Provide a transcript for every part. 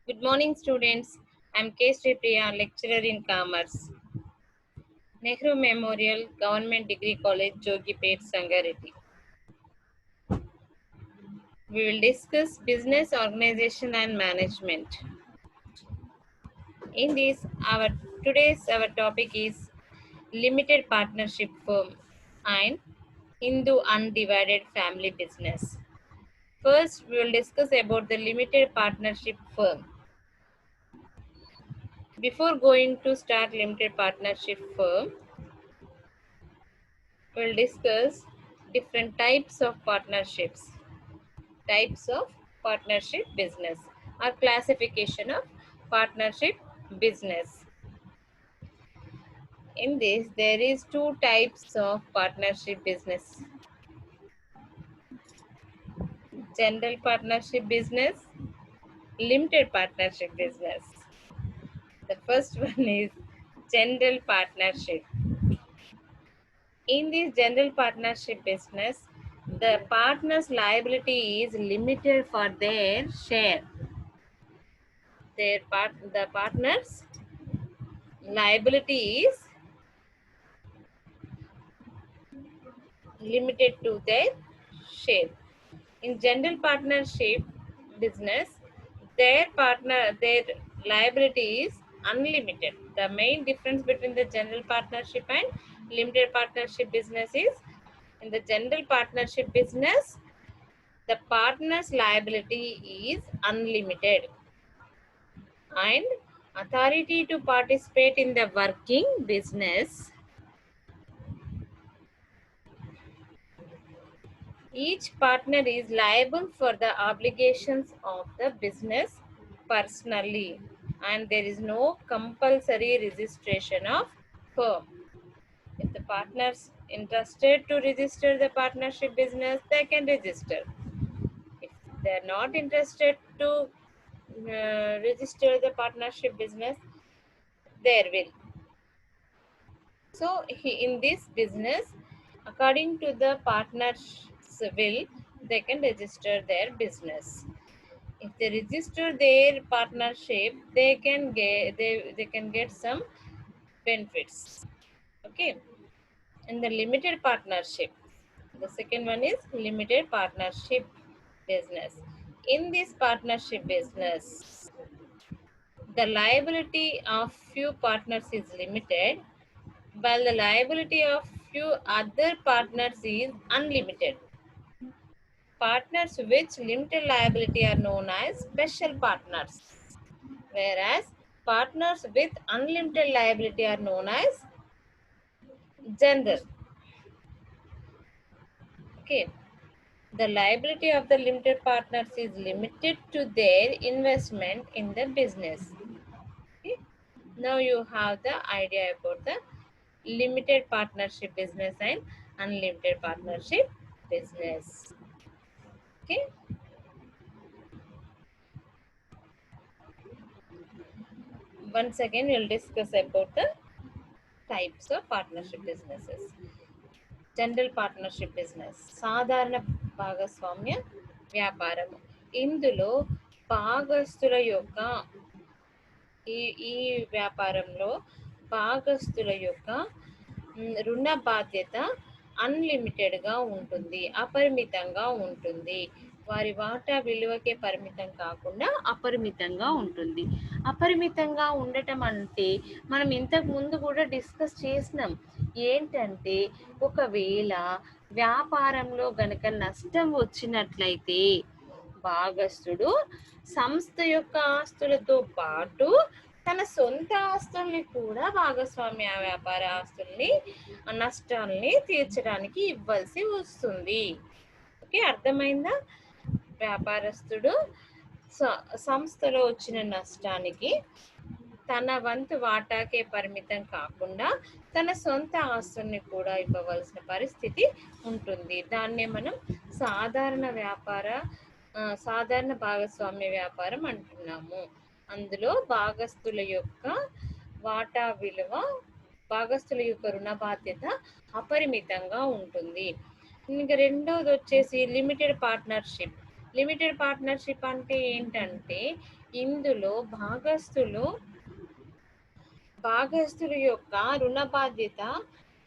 Good morning, students. I'm K. Sripriya, lecturer in Commerce. Nehru Memorial Government Degree College, Jogipet, Sangareddy. We will discuss business organization and management. In this, our topic is limited partnership firm and Hindu undivided family business. First, we will discuss about the limited partnership firm. Before going to start limited partnership firm, we'll discuss different types of partnerships, types of partnership business, or classification of partnership business. In this, there is two types of partnership business: general partnership business, limited partnership business. The first one is general partnership. In this general partnership business, the partner's liability is limited for their share. The partner's liability is limited to their share. In general partnership business, their liability is unlimited. The main difference between the general partnership and limited partnership business is, in the general partnership business, the partner's liability is unlimited and authority to participate in the working business. Each partner is liable for the obligations of the business personally, and there is no compulsory registration of firm. If the partners interested to register the partnership business, they can register. If they are not interested to register the partnership business, there will. So in this business, according to the partner's will, they can register their business. If they register their partnership, they can get some benefits. Okay. In the limited partnership, the second one is limited partnership business. In this partnership business, the liability of few partners is limited, while the liability of few other partners is unlimited. Partners with limited liability are known as special partners, whereas partners with unlimited liability are known as general. Okay. The liability of the limited partners is limited to their investment in the business. Okay. Now you have the idea about the limited partnership business and unlimited partnership business. Okay. Once again, we'll discuss about the types of partnership businesses. General partnership business, సాధారణ భాగస్వామ్య వ్యాపారం. ఇందులో భాగస్తుల యొక్క ఈ వ్యాపారంలో భాగస్తుల యొక్క రుణ బాధ్యత అన్లిమిటెడ్గా ఉంటుంది, అపరిమితంగా ఉంటుంది. వారి వాటా విలువకే పరిమితం కాకుండా అపరిమితంగా ఉంటుంది. అపరిమితంగా ఉండటం అంటే మనం ఇంతకు ముందు కూడా డిస్కస్ చేసినాం. ఏంటంటే, ఒకవేళ వ్యాపారంలో గనక నష్టం వచ్చినట్లయితే భాగస్తుడు సంస్థ యొక్క ఆస్తులతో పాటు తన సొంత ఆస్తుల్ని కూడా భాగస్వామ్య వ్యాపార ఆస్తుల్ని నష్టాల్ని తీర్చడానికి ఇవ్వాల్సి వస్తుంది. ఓకే, అర్థమైందా? వ్యాపారస్తుడు సంస్థలో వచ్చిన నష్టానికి తన వంతు వాటాకే పరిమితం కాకుండా తన సొంత ఆస్తుల్ని కూడా ఇవ్వవలసిన పరిస్థితి ఉంటుంది. దాన్నే మనం సాధారణ భాగస్వామ్య వ్యాపారం అంటున్నాము. అందులో భాగస్తుల యొక్క వాటా విలువ, భాగస్తుల యొక్క రుణ బాధ్యత అపరిమితంగా ఉంటుంది. ఇంకా రెండవది వచ్చేసి లిమిటెడ్ పార్ట్నర్షిప్. లిమిటెడ్ పార్ట్నర్షిప్ అంటే ఏంటంటే, ఇందులో భాగస్తుల యొక్క రుణ బాధ్యత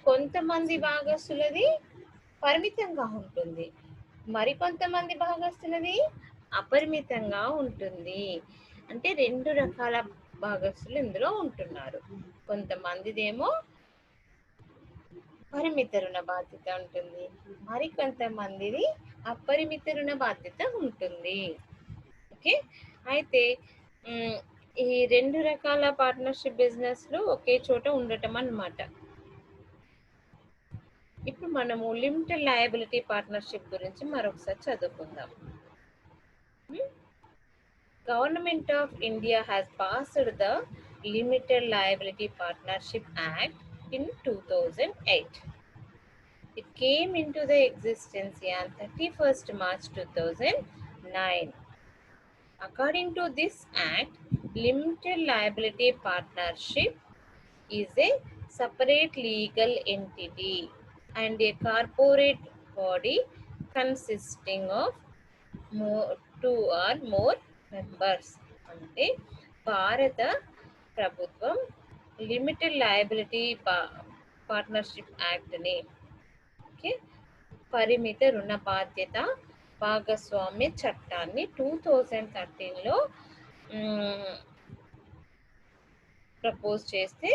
కొంతమంది భాగస్తులది పరిమితంగా ఉంటుంది, మరికొంతమంది భాగస్తులది అపరిమితంగా ఉంటుంది. అంటే 2 రకాల భాగస్తులు ఇందులో ఉంటున్నారు. కొంతమందిదేమో పరిమిత రుణ బాధ్యత ఉంటుంది, మరికొంతమందిది అపరిమిత రుణ బాధ్యత ఉంటుంది. ఓకే, అయితే ఈ 2 రకాల పార్ట్నర్షిప్ బిజినెస్లు ఒకే చోట ఉండటం అన్నమాట. ఇప్పుడు మనము లిమిటెడ్ లయబిలిటీ పార్ట్నర్షిప్ గురించి మరొకసారి చదువుకుందాం. Government of India has passed the Limited Liability Partnership Act in 2008. It came into the existence on 31st March 2009. According to this act, limited liability partnership is a separate legal entity and a corporate body consisting of 2 or more members. అంటే భారత ప్రభుత్వం limited liability partnership యాక్ట్ని, okay, పరిమిత రుణ బాధ్యత భాగస్వామ్య చట్టాన్ని 2013లో propose చేస్తే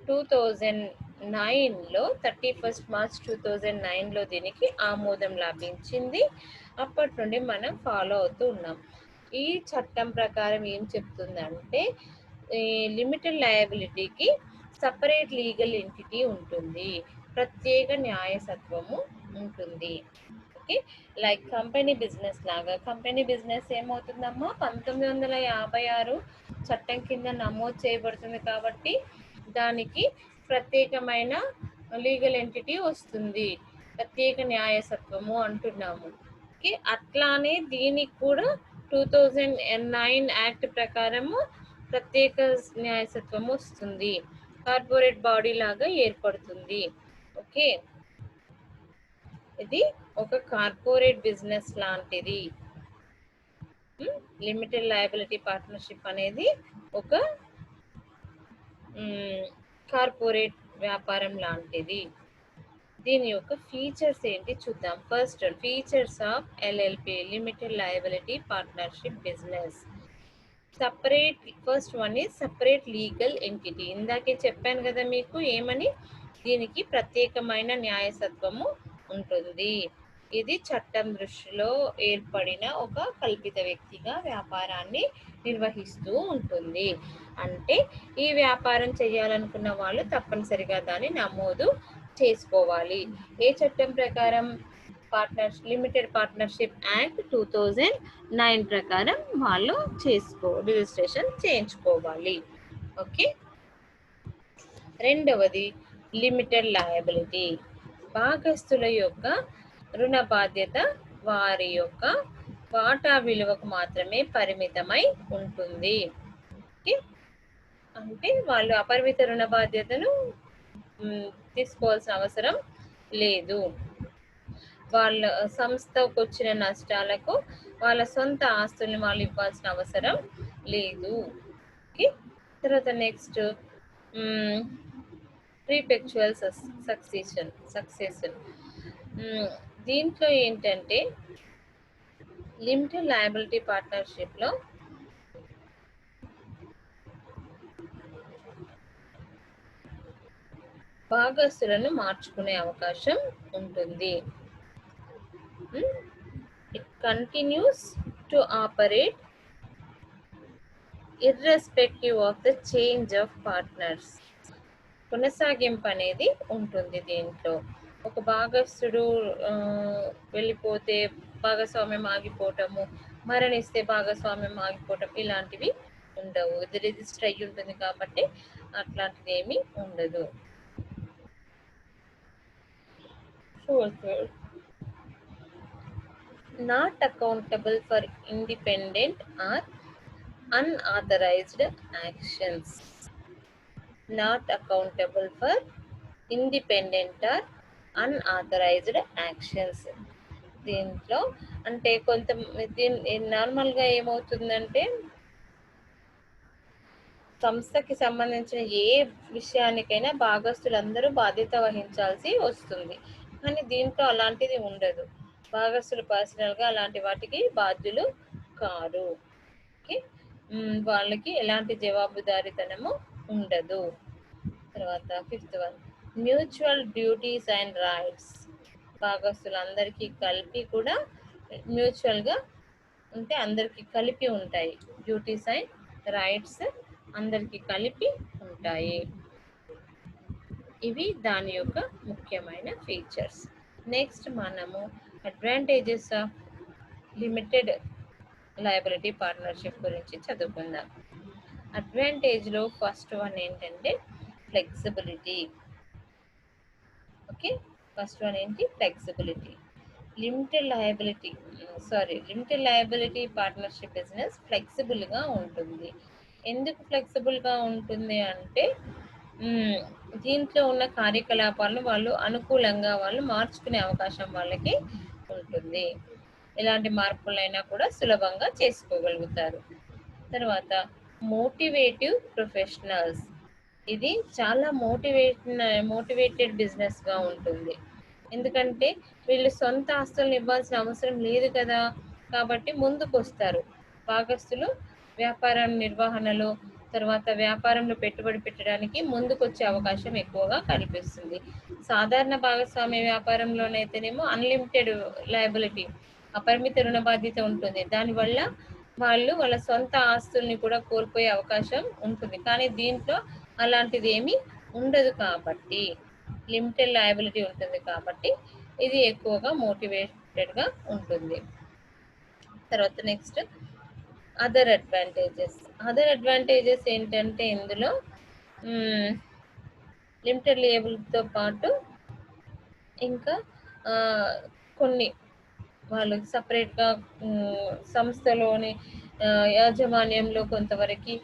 2009లో 31st March 2009లో దీనికి ఆమోదం లభించింది. అప్పటి నుండి మనం ఫాలో అవుతూ ఉన్నాం. ఈ చట్టం ప్రకారం ఏం చెప్తుందంటే ఈ లిమిటెడ్ లయబిలిటీకి సపరేట్ లీగల్ ఎంటిటీ ఉంటుంది, ప్రత్యేక న్యాయసత్వము ఉంటుంది. ఓకే, లైక్ కంపెనీ బిజినెస్ లాగా. కంపెనీ బిజినెస్ ఏమవుతుందమ్మా, 1956 చట్టం కింద నమోదు చేయబడుతుంది కాబట్టి దానికి ప్రత్యేకమైన లీగల్ ఎంటిటీ వస్తుంది, ప్రత్యేక న్యాయసత్వము అంటున్నాము. ఓకే, అట్లానే దీనికి కూడా 2009 యాక్ట్ ప్రకారము ప్రత్యేక న్యాయసత్వం వస్తుంది, కార్పొరేట్ బాడీ లాగా ఏర్పడుతుంది. ఓకే, ఇది ఒక కార్పొరేట్ బిజినెస్ లాంటిది. లిమిటెడ్ లయబిలిటీ పార్ట్నర్షిప్ అనేది ఒక కార్పొరేట్ వ్యాపారం లాంటిది. దీని యొక్క ఫీచర్స్ ఏంటి చూద్దాం. First, features of LLP, limited liability partnership business. First one is separate legal entity. ఇందాకే చెప్పాను కదా మీకు ఏమని, దీనికి ప్రత్యేకమైన న్యాయసత్వము ఉంటుంది. ఇది చట్టం దృష్టిలో ఏర్పడిన ఒక కల్పిత వ్యక్తిగా వ్యాపారాన్ని నిర్వహిస్తూ ఉంటుంది. అంటే ఈ వ్యాపారం చేయాలనుకున్న వాళ్ళు తప్పనిసరిగా దాన్ని నమోదు చేసుకోవాలి. ఏ చట్టం ప్రకారం? లిమిటెడ్ పార్ట్నర్షిప్ యాక్ట్ 2009 ప్రకారం వాళ్ళు రిజిస్ట్రేషన్ చేయించుకోవాలి. ఓకే, రెండవది లిమిటెడ్ లయబిలిటీ. భాగస్తుల యొక్క రుణ బాధ్యత వారి యొక్క వాటా విలువకు మాత్రమే పరిమితమై ఉంటుంది. ఓకే, అంటే వాళ్ళు అపరిమిత రుణ బాధ్యతను తీసుకోవాల్సిన అవసరం లేదు. వాళ్ళ సంస్థకు వచ్చిన నష్టాలకు వాళ్ళ సొంత ఆస్తుల్ని వాళ్ళు ఇవ్వాల్సిన అవసరం లేదు. ఓకే, తర్వాత నెక్స్ట్ ప్రీపెక్చువల్ సక్సెషన్. దీంట్లో ఏంటంటే లిమిటెడ్ లయబిలిటీ పార్ట్నర్షిప్లో భాగస్తులను మార్చుకునే అవకాశం ఉంటుంది. It continues to operate irrespective of the change of partners. కొనసాగింపు అనేది ఉంటుంది. దీంట్లో ఒక భాగస్తుడు వెళ్ళిపోతే భాగస్వామ్యం ఆగిపోవటము, మరణిస్తే భాగస్వామ్యం ఆగిపోవటం ఇలాంటివి ఉండవు. ఇది రిజిస్టర్ అయ్యి ఉంటుంది కాబట్టి అట్లాంటిది ఏమీ ఉండదు. Not accountable for independent or unauthorized actions. Not accountable for independent or unauthorized actions. దీంట్లో అంటే నార్మల్గా ఏమవుతుందంటే సంస్థకి సంబంధించిన ఏ విషయానికైనా భాగస్తులందరూ బాధ్యత వహించాల్సి వస్తుంది. కానీ దీంట్లో అలాంటిది ఉండదు. భాగస్తులు పర్సనల్‌గా అలాంటి వాటికి బాధ్యులు కారు. ఓకే. వాళ్ళకి ఎలాంటి జవాబుదారీతనము ఉండదు. తర్వాత fifth one, mutual duties and rights. భాగస్తులందరికీ కలిపి కూడా మ్యూచువల్‌గా అంటే అందరికీ కలిపి ఉంటాయి. డ్యూటీస్ అండ్ రైట్స్ అందరికీ కలిపి ఉంటాయి. ఇవి దాని యొక్క ముఖ్యమైన ఫీచర్స్. నెక్స్ట్ మనము advantages of limited liability partnership గురించి చదువుకుందాం. అడ్వాంటేజ్లో ఫస్ట్ వన్ ఏంటంటే ఫ్లెక్సిబిలిటీ. ఓకే, ఫస్ట్ వన్ ఏంటి? Flexibility. Limited liability partnership business ఫ్లెక్సిబుల్గా ఉంటుంది. ఎందుకు ఫ్లెక్సిబుల్గా ఉంటుంది అంటే దీంట్లో ఉన్న కార్యకలాపాలను వాళ్ళు అనుకూలంగా వాళ్ళు మార్చుకునే అవకాశం వాళ్ళకి ఉంటుంది. ఎలాంటి మార్పులైనా కూడా సులభంగా చేసుకోగలుగుతారు. తర్వాత మోటివేటివ్ ప్రొఫెషనల్స్. ఇది చాలా మోటివేటెడ్ బిజినెస్గా ఉంటుంది. ఎందుకంటే వీళ్ళు సొంత ఆస్తులను ఇవ్వాల్సిన అవసరం లేదు కదా, కాబట్టి ముందుకు వస్తారు. భాగస్తులు వ్యాపారం నిర్వహణలో, తర్వాత వ్యాపారంలో పెట్టుబడి పెట్టడానికి ముందుకు వచ్చే అవకాశం ఎక్కువగా కనిపిస్తుంది. సాధారణ భాగస్వామ్య వ్యాపారంలోనైతేనేమో అన్లిమిటెడ్ లయబిలిటీ, అపరిమిత రుణ బాధ్యత ఉంటుంది. దానివల్ల వాళ్ళు వాళ్ళ సొంత ఆస్తుల్ని కూడా కోల్పోయే అవకాశం ఉంటుంది. కానీ దీంట్లో అలాంటిది ఏమీ ఉండదు కాబట్టి, లిమిటెడ్ లయబిలిటీ ఉంటుంది కాబట్టి ఇది ఎక్కువగా మోటివేటెడ్గా ఉంటుంది. తర్వాత నెక్స్ట్ అదర్ అడ్వాంటేజెస్ ఏంటంటే ఇందులో లిమిటెడ్ లయబిలిటీతో పాటు ఇంకా కొన్ని వాళ్ళు సపరేట్గా సంస్థలోని యాజమాన్యంలో కొంతవరకు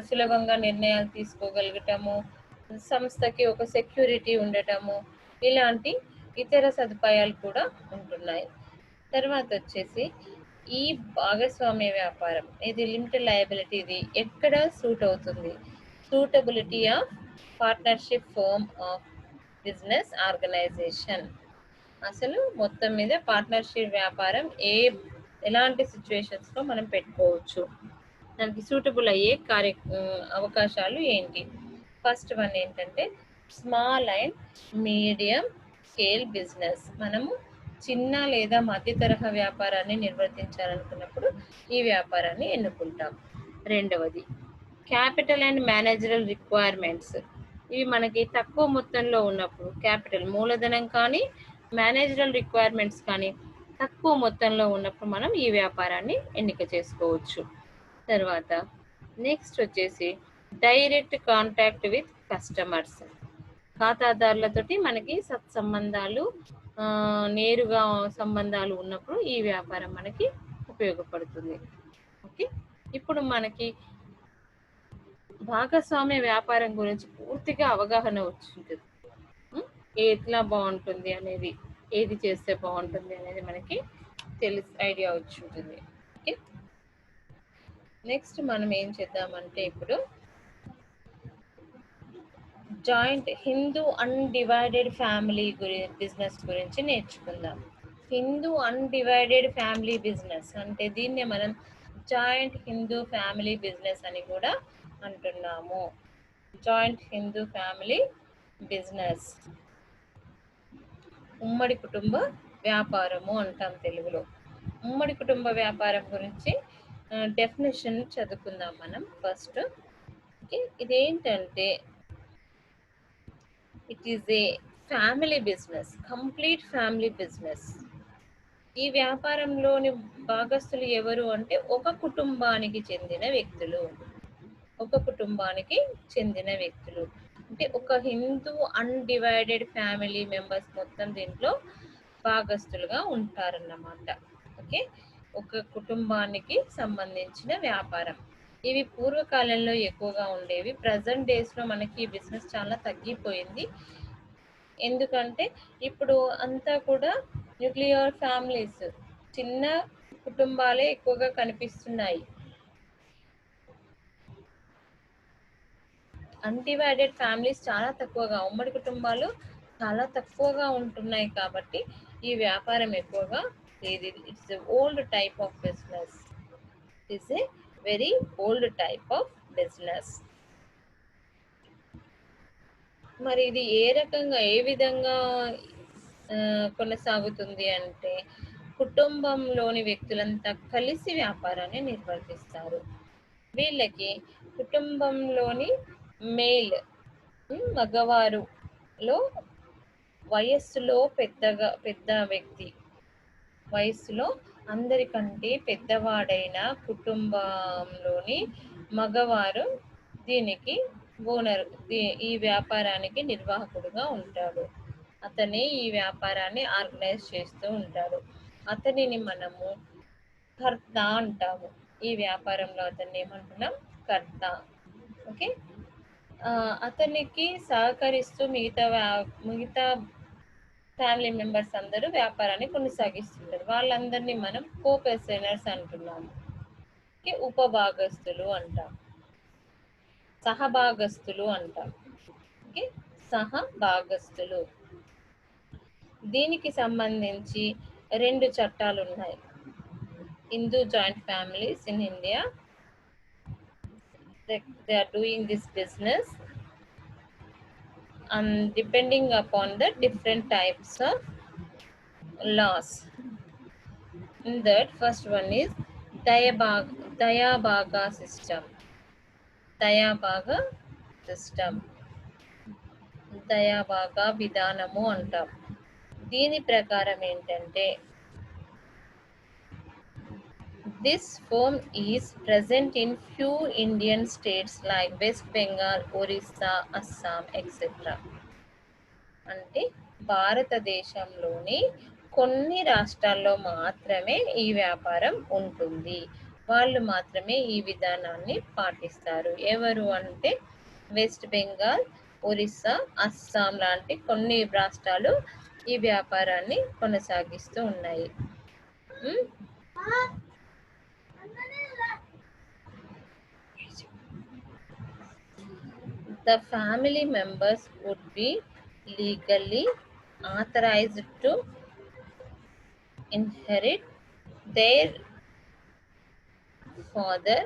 సులభంగా నిర్ణయాలు తీసుకోగలగటము, సంస్థకి ఒక సెక్యూరిటీ ఉండటము, ఇలాంటి ఇతర సదుపాయాలు కూడా ఉంటున్నాయి. తర్వాత వచ్చేసి ఈ భాగస్వామ్య వ్యాపారం, ఇది లిమిటెడ్ లయబిలిటీ, ఇది ఎక్కడ సూట్ అవుతుంది? Suitability of partnership firm of business organisation. అసలు మొత్తం మీద పార్ట్నర్షిప్ వ్యాపారం ఎలాంటి సిచ్యువేషన్స్లో మనం పెట్టుకోవచ్చు, దానికి సూటబుల్ అయ్యే అవకాశాలు ఏంటి? ఫస్ట్ వన్ ఏంటంటే small and medium scale business. మనము చిన్న లేదా మధ్య తరహా వ్యాపారాన్ని నిర్వర్తించాలనుకున్నప్పుడు ఈ వ్యాపారాన్ని ఎన్నుకుంటాం. రెండవది క్యాపిటల్ అండ్ మేనేజరల్ రిక్వైర్మెంట్స్. ఇవి మనకి తక్కువ మొత్తంలో ఉన్నప్పుడు క్యాపిటల్ మూలధనం కానీ మేనేజరల్ రిక్వైర్మెంట్స్ కానీ తక్కువ మొత్తంలో ఉన్నప్పుడు మనం ఈ వ్యాపారాన్ని ఎన్నిక చేసుకోవచ్చు. తర్వాత నెక్స్ట్ వచ్చేసి డైరెక్ట్ కాంటాక్ట్ విత్ కస్టమర్స్. ఖాతాదారులతోటి మనకి సత్సంబంధాలు, నేరుగా సంబంధాలు ఉన్నప్పుడు ఈ వ్యాపారం మనకి ఉపయోగపడుతుంది. ఓకే, ఇప్పుడు మనకి భాగస్వామ్య వ్యాపారం గురించి పూర్తిగా అవగాహన వచ్చింటుంది. ఎట్లా బాగుంటుంది అనేది, ఏది చేస్తే బాగుంటుంది అనేది మనకి ఐడియా వచ్చి ఉంటుంది. ఓకే, నెక్స్ట్ మనం ఏం చేద్దామంటే ఇప్పుడు joint Hindu undivided family business గురించి నేర్చుకుందాం. హిందూ అన్డివైడెడ్ ఫ్యామిలీ బిజినెస్ అంటే దీన్నే మనం జాయింట్ హిందూ ఫ్యామిలీ బిజినెస్ అని కూడా అంటున్నాము. జాయింట్ హిందూ ఫ్యామిలీ బిజినెస్, ఉమ్మడి కుటుంబ వ్యాపారము అంటాం తెలుగులో. ఉమ్మడి కుటుంబ వ్యాపారం గురించి డెఫినేషన్ చదువుకుందాం మనం ఫస్ట్. ఇదేంటంటే it is a family business, complete family business. ఈ వ్యాపారంలోని భాగస్తులు ఎవరు అంటే ఒక కుటుంబానికి చెందిన వ్యక్తులు. అంటే ఒక హిందూ అన్డివైడెడ్ ఫ్యామిలీ మెంబర్స్ మొత్తం దీంట్లో భాగస్తులుగా ఉంటారన్నమాట. ఓకే, ఒక కుటుంబానికి సంబంధించిన వ్యాపారం. ఇవి పూర్వకాలంలో ఎక్కువగా ఉండేవి. ప్రజెంట్ డేస్లో మనకి ఈ బిజినెస్ చాలా తగ్గిపోయింది. ఎందుకంటే ఇప్పుడు అంతా కూడా న్యూక్లియర్ ఫ్యామిలీస్, చిన్న కుటుంబాలే ఎక్కువగా కనిపిస్తున్నాయి. అన్డివైడెడ్ ఫ్యామిలీస్ చాలా తక్కువగా, ఉమ్మడి కుటుంబాలు చాలా తక్కువగా ఉంటున్నాయి కాబట్టి ఈ వ్యాపారం ఎక్కువగా లేదు. It's old type of business. It's a very old type of business. మరి ఇది ఏ విధంగా కొనసాగుతుంది అంటే, కుటుంబంలోని వ్యక్తులంతా కలిసి వ్యాపారాన్ని నిర్వర్తిస్తారు. వీళ్ళకి కుటుంబంలోని మేల్ మగవారులో వయస్సులో పెద్ద వ్యక్తి, వయస్సులో అందరికంటే పెద్దవాడైన కుటుంబంలోని మగవారు దీనికి ఓనర్, ఈ వ్యాపారానికి నిర్వాహకుడుగా ఉంటాడు. అతనే ఈ వ్యాపారాన్ని ఆర్గనైజ్ చేస్తూ ఉంటాడు. అతనిని మనము కర్త అంటాము. ఈ వ్యాపారంలో అతన్ని ఏమంటున్నాం? కర్త. ఓకే. అతనికి సహకరిస్తూ మిగతా ఫ్యామిలీ మెంబర్స్ అందరూ వ్యాపారాన్ని కొనసాగిస్తుంటారు. వాళ్ళందరినీ మనం కో-పర్సనర్స్ అంటున్నాము. ఉపభాగస్తులు అంటాం, సహభాగస్తులు అంటాం. ఓకే, సహభాగస్తులు. దీనికి సంబంధించి 2 చట్టాలు ఉన్నాయి. Hindu joint families in India, they are doing this business and depending upon the different types of laws. In that, first one is Dayabhaga system. Dayabhaga system, దయాభాగ విధానము అంటాం. దీని ప్రకారం ఏంటంటే, this form is present in few Indian states like West Bengal, Orissa, Assam, etc. అంటే భారతదేశంలోని కొన్ని రాష్ట్రాల్లో మాత్రమే ఈ వ్యాపారం ఉంటుంది. వాళ్ళు మాత్రమే ఈ విధానాన్ని పాటిస్తారు. ఎవరు అంటే వెస్ట్ బెంగాల్, ఒరిస్సా, అస్సాం లాంటి కొన్ని రాష్ట్రాలు ఈ వ్యాపారాన్ని కొనసాగిస్తూ ఉన్నాయి. The family members would be legally authorized to inherit their father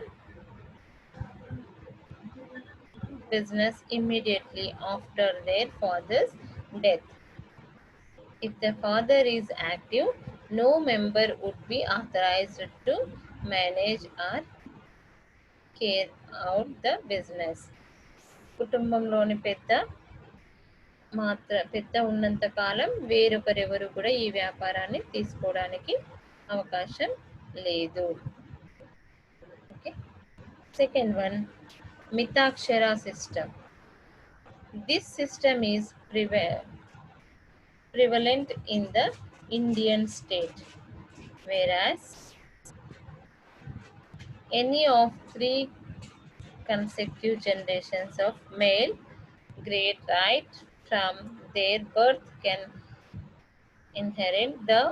business immediately after their father's death. If the father is active, no member would be authorized to manage or carry out the business. కుటుంబంలోని పెద్ద ఉన్నంత కాలం వేరొకరెవరు కూడా ఈ వ్యాపారాన్ని తీసుకోవడానికి అవకాశం లేదు. Okay. Second one, Mitakshara system. This system is prevalent in the Indian state, whereas any of 3 consecutive generations of male great right from their birth can inherit the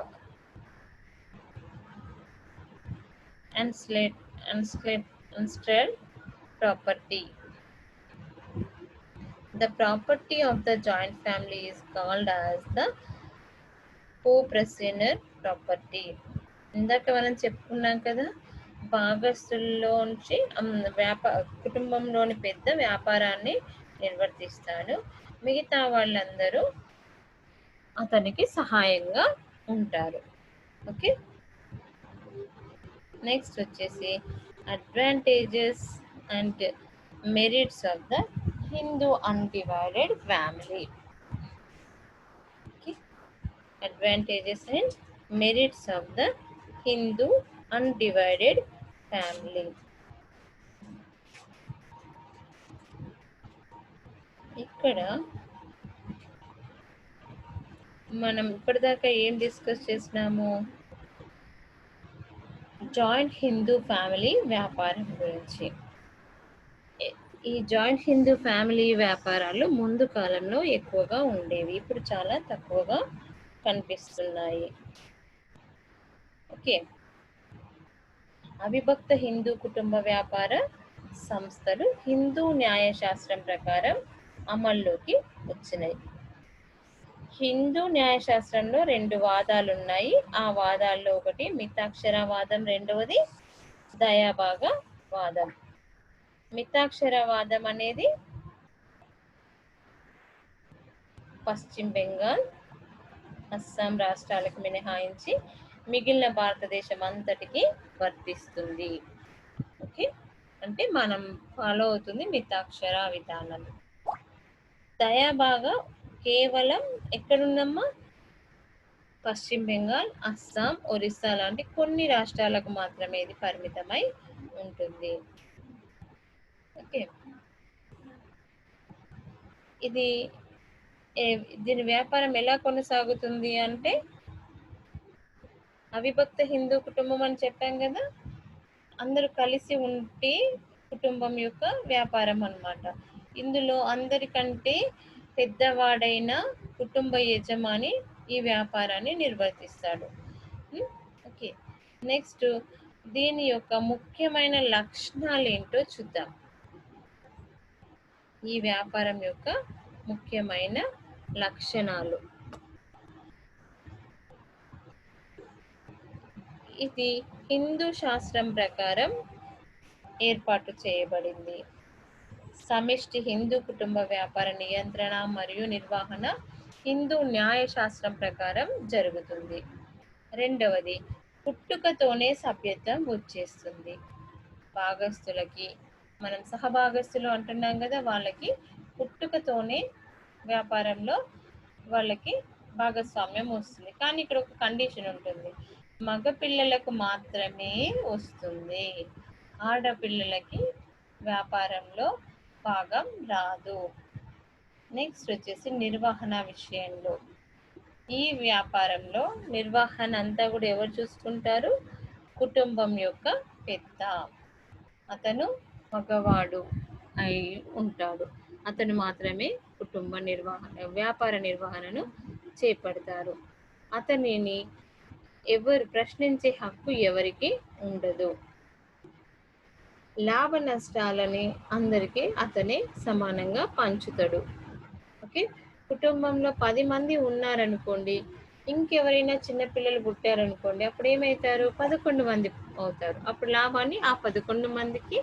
ancestral property. The property of the joint family is called as the co-progenitor property. ఇందాక మనం చెప్పుకున్నాం కదా, భాగస్తుల్లోంచి కుటుంబంలోని పెద్ద వ్యాపారాన్ని నిర్వర్తిస్తాడు, మిగతా వాళ్ళందరూ అతనికి సహాయంగా ఉంటారు. ఓకే. నెక్స్ట్ వచ్చేసి advantages and merits of the Hindu undivided family. Advantages and merits of the Hindu undivided family. ఇక్కడ మనం ఇప్పటిదాకా ఏం డిస్కస్ చేసినాము? జాయింట్ హిందూ ఫ్యామిలీ వ్యాపారం గురించి. ఈ జాయింట్ హిందూ ఫ్యామిలీ వ్యాపారాలు ముందు కాలంలో ఎక్కువగా ఉండేవి, ఇప్పుడు చాలా తక్కువగా కనిపిస్తున్నాయి. ఓకే. అవిభక్త హిందూ కుటుంబ వ్యాపార సంస్థలు హిందూ న్యాయశాస్త్రం ప్రకారం అమల్లోకి వచ్చినాయి. హిందూ న్యాయశాస్త్రంలో 2 వాదాలు ఉన్నాయి. ఆ వాదాల్లో ఒకటి మితాక్షరవాదం, రెండవది దయాభాగ వాదం. మితాక్షరవాదం అనేది పశ్చిమ బెంగాల్, అస్సాం రాష్ట్రాలకు మినహాయించి మిగిలిన భారతదేశం అంతటికి వర్తిస్తుంది. ఓకే, అంటే మనం ఫాలో అవుతుంది మితాక్షర విధానం. దయాభాగ కేవలం ఎక్కడుందమ్మా? పశ్చిమ బెంగాల్, అస్సాం, ఒరిస్సా లాంటి కొన్ని రాష్ట్రాలకు మాత్రమే ఇది పరిమితమై ఉంటుంది. ఓకే, దీని వ్యాపారం ఎలా కొనసాగుతుంది అంటే అవిభక్త హిందూ కుటుంబం అని చెప్పాం కదా, అందరూ కలిసి ఉంటే కుటుంబం యొక్క వ్యాపారం అన్నమాట. ఇందులో అందరికంటే పెద్దవాడైన కుటుంబ యజమాని ఈ వ్యాపారాన్ని నిర్వర్తిస్తాడు. ఓకే, నెక్స్ట్ దీని యొక్క ముఖ్యమైన లక్షణాలు ఏంటో చూద్దాం. ఈ వ్యాపారం యొక్క ముఖ్యమైన లక్షణాలు. ఇది హిందూ శాస్త్రం ప్రకారం ఏర్పాటు చేయబడింది. సమిష్టి హిందూ కుటుంబ వ్యాపార నియంత్రణ మరియు నిర్వహణ హిందూ న్యాయశాస్త్రం ప్రకారం జరుగుతుంది. రెండవది, పుట్టుకతోనే సభ్యత్వం వచ్చేస్తుంది. భాగస్తులకి, మనం సహభాగస్తులు అంటున్నాం కదా, వాళ్ళకి పుట్టుకతోనే వ్యాపారంలో వాళ్ళకి భాగస్వామ్యం వస్తుంది. కానీ ఇక్కడ ఒక కండిషన్ ఉంటుంది, మగ పిల్లలకు మాత్రమే వస్తుంది, ఆడపిల్లలకి వ్యాపారంలో భాగం రాదు. నెక్స్ట్ వచ్చేసి నిర్వహణ విషయంలో, ఈ వ్యాపారంలో నిర్వహణ అంతా కూడా ఎవరు చూసుకుంటారు? కుటుంబం యొక్క పెద్ద, అతను మగవాడు అయి ఉంటాడు, అతను మాత్రమే కుటుంబ నిర్వహణ, వ్యాపార నిర్వహణను చేపడతారు. అతనిని ఎవరు ప్రశ్నించే హక్కు ఎవరికి ఉండదు. లాభ నష్టాలని అందరికీ అతనే సమానంగా పంచుతాడు. ఓకే, కుటుంబంలో 10 మంది ఉన్నారనుకోండి, ఇంకెవరైనా చిన్నపిల్లలు పుట్టారనుకోండి, అప్పుడు ఏమవుతారు? 11 మంది అవుతారు. అప్పుడు లాభాన్ని ఆ 11 మందికి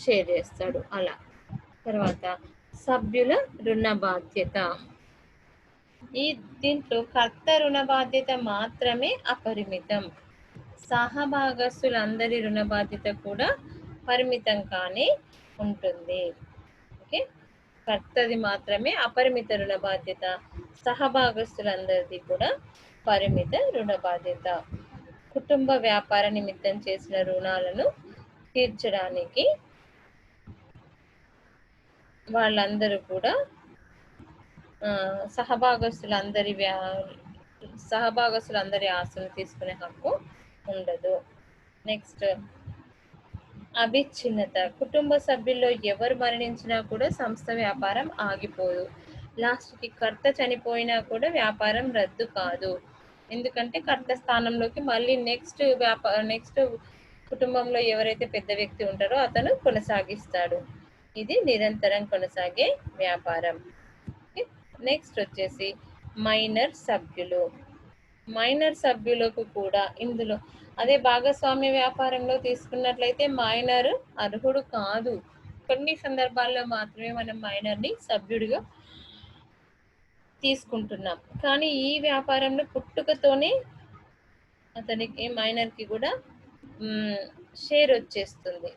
షేర్ చేస్తాడు. అలా. తర్వాత సభ్యుల రుణ బాధ్యత. దీంట్లో కర్త రుణ బాధ్యత మాత్రమే అపరిమితం. సహభాగస్తులందరి రుణ బాధ్యత కూడా పరిమితంగానే ఉంటుంది. ఓకే, కర్తది మాత్రమే అపరిమిత రుణ బాధ్యత, సహభాగస్తులందరిది కూడా పరిమిత రుణ బాధ్యత. కుటుంబ వ్యాపార నిమిత్తం చేసిన రుణాలను తీర్చడానికి వాళ్ళందరూ కూడా సహభాగస్తులందరి ఆస్తులు తీసుకునే హక్కు ఉండదు. నెక్స్ట్ అవిచ్ఛిన్నత. కుటుంబ సభ్యుల్లో ఎవరు మరణించినా కూడా సంస్థ వ్యాపారం ఆగిపోదు. లాస్ట్కి కర్త చనిపోయినా కూడా వ్యాపారం రద్దు కాదు. ఎందుకంటే కర్త స్థానంలోకి మళ్ళీ నెక్స్ట్ కుటుంబంలో ఎవరైతే పెద్ద వ్యక్తి ఉంటారో అతను కొనసాగిస్తాడు. ఇది నిరంతరం కొనసాగే వ్యాపారం. నెక్స్ట్ వచ్చేసి మైనర్ సభ్యులు. మైనర్ సభ్యులకు కూడా ఇందులో అదే భాగస్వామ్య వ్యాపారంలో తీసుకున్నట్లయితే మైనర్ అర్హుడు కాదు. కొన్ని సందర్భాల్లో మాత్రమే మనం మైనర్ని సభ్యుడిగా తీసుకుంటున్నాం. కానీ ఈ వ్యాపారంలో పుట్టుకతోనే అతనికి మైనర్కి కూడా షేర్ వచ్చేస్తుంది.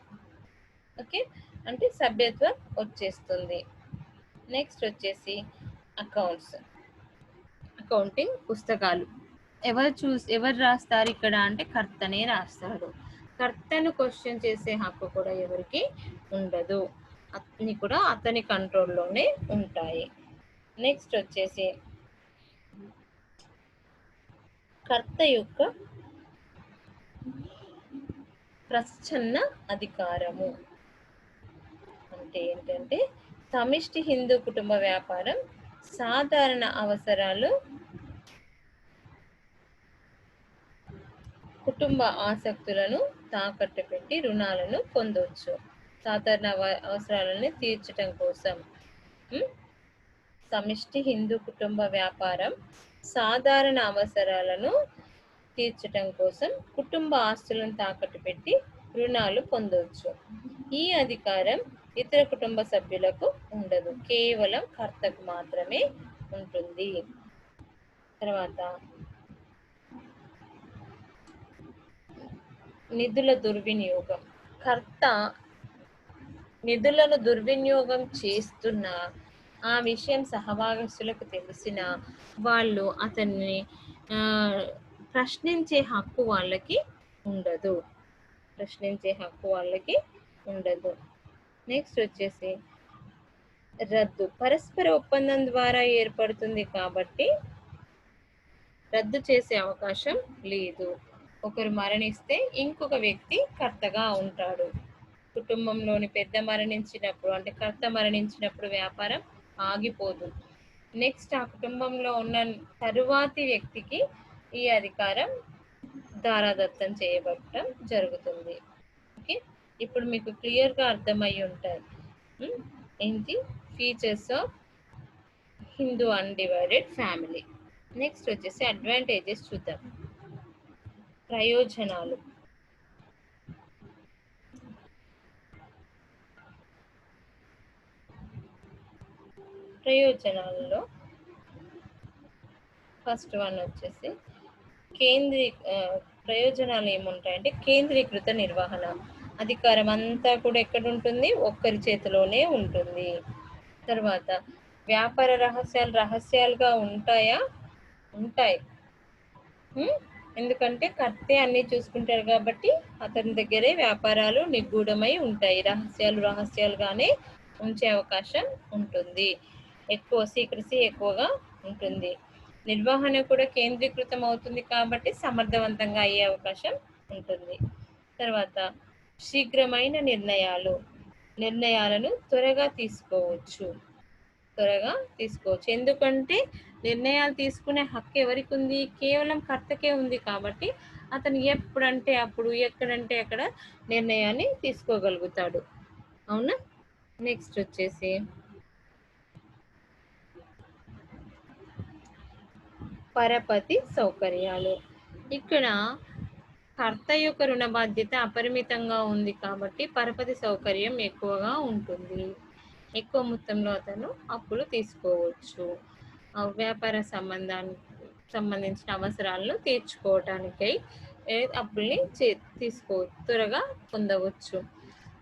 ఓకే, అంటే సభ్యత్వం వచ్చేస్తుంది. నెక్స్ట్ వచ్చేసి అకౌంటింగ్ పుస్తకాలు. ఎవరు రాస్తారు ఇక్కడ అంటే కర్తనే రాస్తాడు. కర్తను క్వశ్చన్ చేసే హక్కు కూడా ఎవరికి ఉండదు. అన్ని కూడా అతని కంట్రోల్లోనే ఉంటాయి. నెక్స్ట్ వచ్చేసి కర్త యొక్క ప్రచ్ఛన్న అధికారము. అంటే ఏంటంటే సమిష్టి హిందూ కుటుంబ వ్యాపారం సాధారణ అవసరాలు, కుటుంబ ఆసక్తులను తాకట్టు పెట్టి రుణాలను పొందవచ్చు. సాధారణ అవసరాలను తీర్చడం కోసం. సమిష్టి హిందూ కుటుంబ వ్యాపారం సాధారణ అవసరాలను తీర్చడం కోసం కుటుంబ ఆస్తులను తాకట్టు పెట్టి రుణాలు పొందవచ్చు. ఈ అధికారం ఇతర కుటుంబ సభ్యులకు ఉండదు, కేవలం కర్తకు మాత్రమే ఉంటుంది. తర్వాత నిధుల దుర్వినియోగం. కర్త నిధులను దుర్వినియోగం చేస్తున్న ఆ విషయం సహభాగస్తులకు తెలిసిన వాళ్ళు అతన్ని ప్రశ్నించే హక్కు వాళ్ళకి ఉండదు. నెక్స్ట్ వచ్చేసి రద్దు. పరస్పర ఒప్పందం ద్వారా ఏర్పడుతుంది కాబట్టి రద్దు చేసే అవకాశం లేదు. ఒకరు మరణిస్తే ఇంకొక వ్యక్తి కర్తగా ఉంటాడు. కుటుంబంలోని పెద్ద మరణించినప్పుడు, అంటే కర్త మరణించినప్పుడు వ్యాపారం ఆగిపోదు. నెక్స్ట్ ఆ కుటుంబంలో ఉన్న తరువాతి వ్యక్తికి ఈ అధికారం దారాదత్తం చేయబడటం జరుగుతుంది. ఓకే, ఇప్పుడు మీకు క్లియర్గా అర్థమై ఉంటాయి ఏంటి features of Hindu undivided family. Next వచ్చేసి అడ్వాంటేజెస్ చూద్దాం. ప్రయోజనాలలో ఫస్ట్ వన్ వచ్చేసి ప్రయోజనాలు ఏముంటాయంటే కేంద్రీకృత నిర్వహణ. అధికారం అంతా కూడా ఎక్కడ ఉంటుంది? ఒక్కరి చేతిలోనే ఉంటుంది. తర్వాత వ్యాపార రహస్యాలుగా ఉంటాయా? ఉంటాయి. ఎందుకంటే కర్తే అన్ని చూసుకుంటారు కాబట్టి అతని దగ్గరే వ్యాపారాలు నిగూఢమై ఉంటాయి. రహస్యాలుగానే ఉంచే అవకాశం ఉంటుంది. ఎక్కువ సీక్రసీ ఎక్కువగా ఉంటుంది. నిర్వహణ కూడా కేంద్రీకృతం అవుతుంది కాబట్టి సమర్థవంతంగా అయ్యే అవకాశం ఉంటుంది. తర్వాత శీఘ్రమైన నిర్ణయాలను త్వరగా తీసుకోవచ్చు. ఎందుకంటే నిర్ణయాలు తీసుకునే హక్కు ఎవరికి ఉంది? కేవలం కర్తకే ఉంది. కాబట్టి అతను ఎప్పుడంటే అప్పుడు, ఎక్కడంటే అక్కడ నిర్ణయాన్ని తీసుకోగలుగుతాడు. అవునా? నెక్స్ట్ వచ్చేసి పరపతి సౌకర్యాలు. ఇక్కడ కర్త యొక్క రుణ బాధ్యత అపరిమితంగా ఉంది కాబట్టి పరపతి సౌకర్యం ఎక్కువగా ఉంటుంది. ఎక్కువ మొత్తంలో అతను అప్పులు తీసుకోవచ్చు. వ్యాపార సంబంధించిన అవసరాలను తీర్చుకోవటానికై అప్పుల్ని త్వరగా పొందవచ్చు.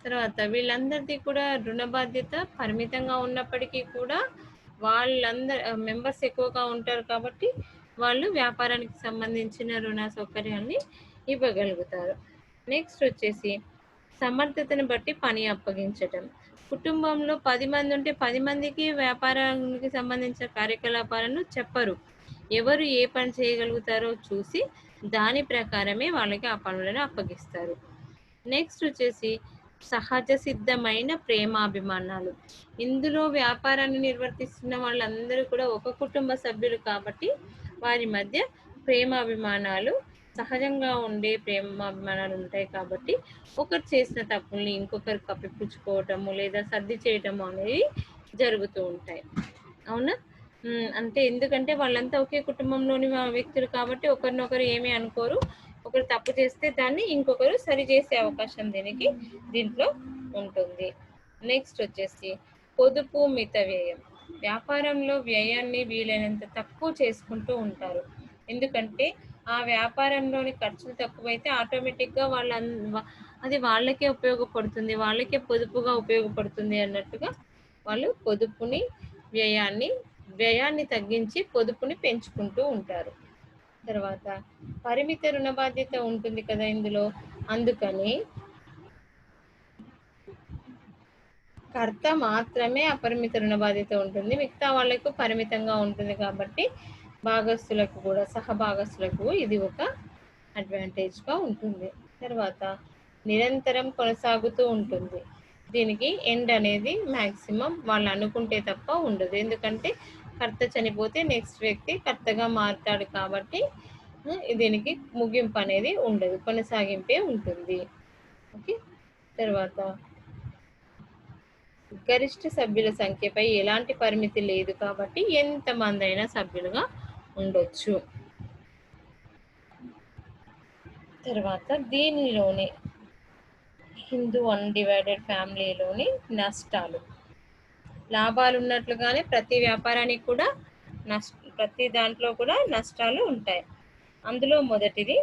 తర్వాత వీళ్ళందరిది కూడా రుణ బాధ్యత పరిమితంగా ఉన్నప్పటికీ కూడా మెంబర్స్ ఎక్కువగా ఉంటారు కాబట్టి వాళ్ళు వ్యాపారానికి సంబంధించిన రుణ సౌకర్యాన్ని ఇవ్వగలుగుతారు. నెక్స్ట్ వచ్చేసి సమర్థతను బట్టి పని అప్పగించటం. కుటుంబంలో 10 మంది ఉంటే 10 మందికి వ్యాపారానికి సంబంధించిన కార్యకలాపాలను చెప్పరు. ఎవరు ఏ పని చేయగలుగుతారో చూసి దాని ప్రకారమే వాళ్ళకి ఆ పనులను అప్పగిస్తారు. నెక్స్ట్ వచ్చేసి సహజ సిద్ధమైన ప్రేమాభిమానాలు. ఇందులో వ్యాపారాన్ని నిర్వర్తిస్తున్న వాళ్ళందరూ కూడా ఒక కుటుంబ సభ్యులు కాబట్టి వారి మధ్య ప్రేమాభిమానాలు సహజంగా ఉండే ప్రేమాభిమానాలు ఉంటాయి కాబట్టి ఒకరు చేసిన తప్పుల్ని ఇంకొకరు కప్పిపుచ్చుకోవటము లేదా సర్ది చేయటము అనేవి జరుగుతూ ఉంటాయి. అవునా? అంటే ఎందుకంటే వాళ్ళంతా ఒకే కుటుంబంలోని వ్యక్తులు కాబట్టి ఒకరినొకరు ఏమీ అనుకోరు. ఒకరు తప్పు చేస్తే దాన్ని ఇంకొకరు సరి చేసే అవకాశం దీంట్లో ఉంటుంది. నెక్స్ట్ వచ్చేసి పొదుపు మిత వ్యయం. వ్యాపారంలో వ్యయాన్ని వీలైనంత తక్కువ చేసుకుంటూ ఉంటారు. ఎందుకంటే ఆ వ్యాపారంలోని ఖర్చులు తక్కువైతే ఆటోమేటిక్గా అది వాళ్ళకే ఉపయోగపడుతుంది, వాళ్ళకే పొదుపుగా ఉపయోగపడుతుంది అన్నట్టుగా వాళ్ళు వ్యయాన్ని తగ్గించి పొదుపుని పెంచుకుంటూ ఉంటారు. తర్వాత పరిమిత రుణ బాధ్యత ఉంటుంది కదా ఇందులో, అందుకని కర్త మాత్రమే అపరిమిత రుణ బాధ్యత ఉంటుంది, మిగతా వాళ్ళకు పరిమితంగా ఉంటుంది కాబట్టి సహభాగస్తులకు ఇది ఒక అడ్వాంటేజ్గా ఉంటుంది. తర్వాత నిరంతరం కొనసాగుతూ ఉంటుంది. దీనికి ఎండ్ అనేది మ్యాక్సిమం వాళ్ళు అనుకుంటే తప్ప ఉండదు. ఎందుకంటే కర్త చనిపోతే నెక్స్ట్ వ్యక్తి కర్తగా మారుతాడు కాబట్టి దీనికి ముగింపు అనేది ఉండదు, కొనసాగింపే ఉంటుంది. ఓకే. తర్వాత గరిష్ట సభ్యుల సంఖ్యపై ఎలాంటి పరిమితి లేదు కాబట్టి ఎంతమంది అయినా సభ్యులుగా ఉండొచ్చు. తర్వాత దీనిలోనే హిందూ అన్‌డివైడెడ్ ఫ్యామిలీలోని నష్టాలు. లాభాలు ఉన్నట్లుగానే ప్రతి వ్యాపారానికి కూడా ప్రతి దాంట్లో కూడా నష్టాలు ఉంటాయి. అందులో మొదటిది,